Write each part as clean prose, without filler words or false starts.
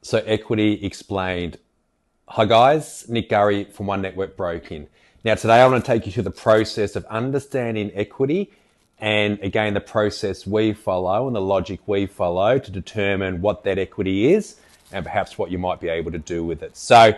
So Equity Explained. Hi guys, Nick Gurry from One Network Broking. Now today I want to take you through the process of understanding equity and again the process we follow and the logic we follow to determine what that equity is and perhaps what you might be able to do with it. So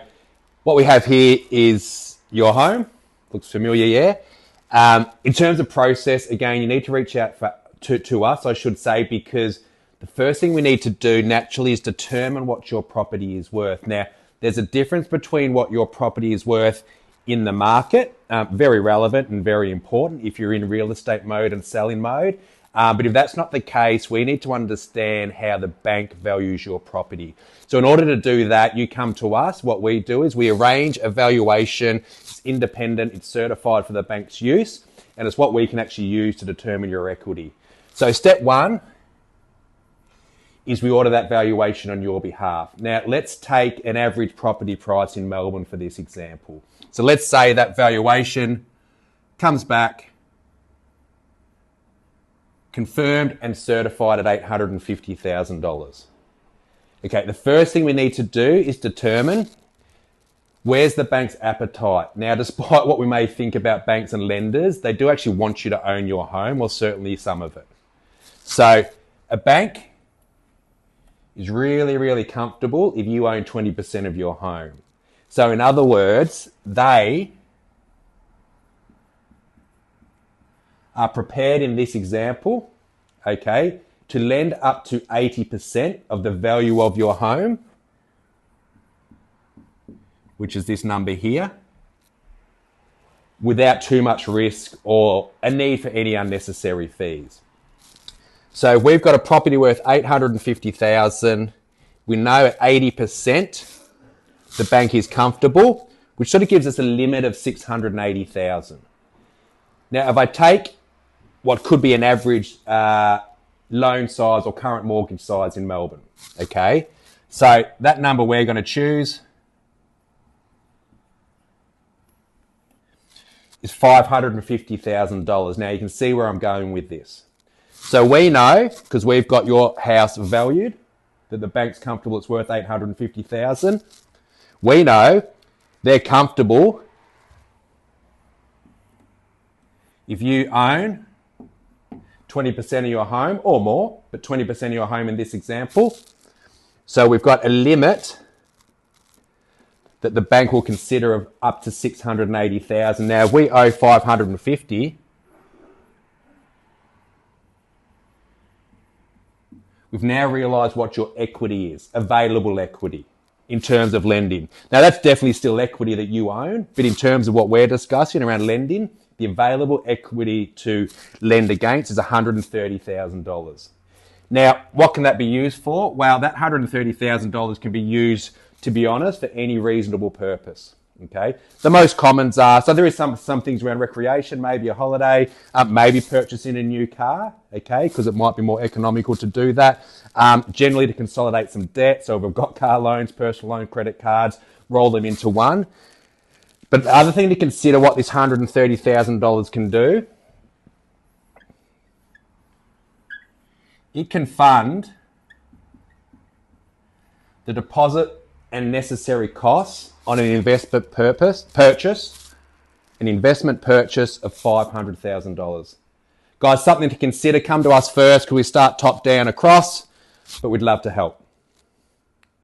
what we have here is your home. Looks familiar, yeah? In terms of process, again, you need to reach out to us, I should say, because the first thing we need to do naturally is determine what your property is worth. Now, there's a difference between what your property is worth in the market, very relevant and very important if you're in real estate mode and selling mode. But if that's not the case, we need to understand how the bank values your property. So in order to do that, you come to us. What we do is we arrange a valuation. It's independent, it's certified for the bank's use, and it's what we can actually use to determine your equity. So step one is we order that valuation on your behalf. Now, let's take an average property price in Melbourne for this example. So let's say that valuation comes back confirmed and certified at $850,000. Okay, the first thing we need to do is determine where's the bank's appetite. Now, despite what we may think about banks and lenders, they do actually want you to own your home, or certainly some of it. So a bank is really, really comfortable if you own 20% of your home. So in other words, they are prepared in this example, okay, to lend up to 80% of the value of your home, which is this number here, without too much risk or a need for any unnecessary fees. So we've got a property worth $850,000. We know at 80% the bank is comfortable, which sort of gives us a limit of $680,000. Now, if I take what could be an average loan size or current mortgage size in Melbourne, okay? So that number we're going to choose is $550,000. Now you can see where I'm going with this. So we know, because we've got your house valued, that the bank's comfortable it's worth $850,000. We know they're comfortable if you own 20% of your home or more, but 20% of your home in this example. So we've got a limit that the bank will consider of up to $680,000. Now, if we owe $550,000, we've now realised what your equity is, available equity in terms of lending. Now, that's definitely still equity that you own, but in terms of what we're discussing around lending, the available equity to lend against is $130,000. Now, what can that be used for? Well, that $130,000 can be used, to be honest, for any reasonable purpose. Okay, the most commons are, so there is some things around recreation, maybe a holiday, maybe purchasing a new car, okay, because it might be more economical to do that. Generally to consolidate some debt, so if we've got car loans, personal loan, credit cards, roll them into one. But the other thing to consider what this $130,000 can do, it can fund the deposit and necessary costs on an investment purchase of $500,000. Guys, something to consider. Come to us first because we start top down across, but we'd love to help.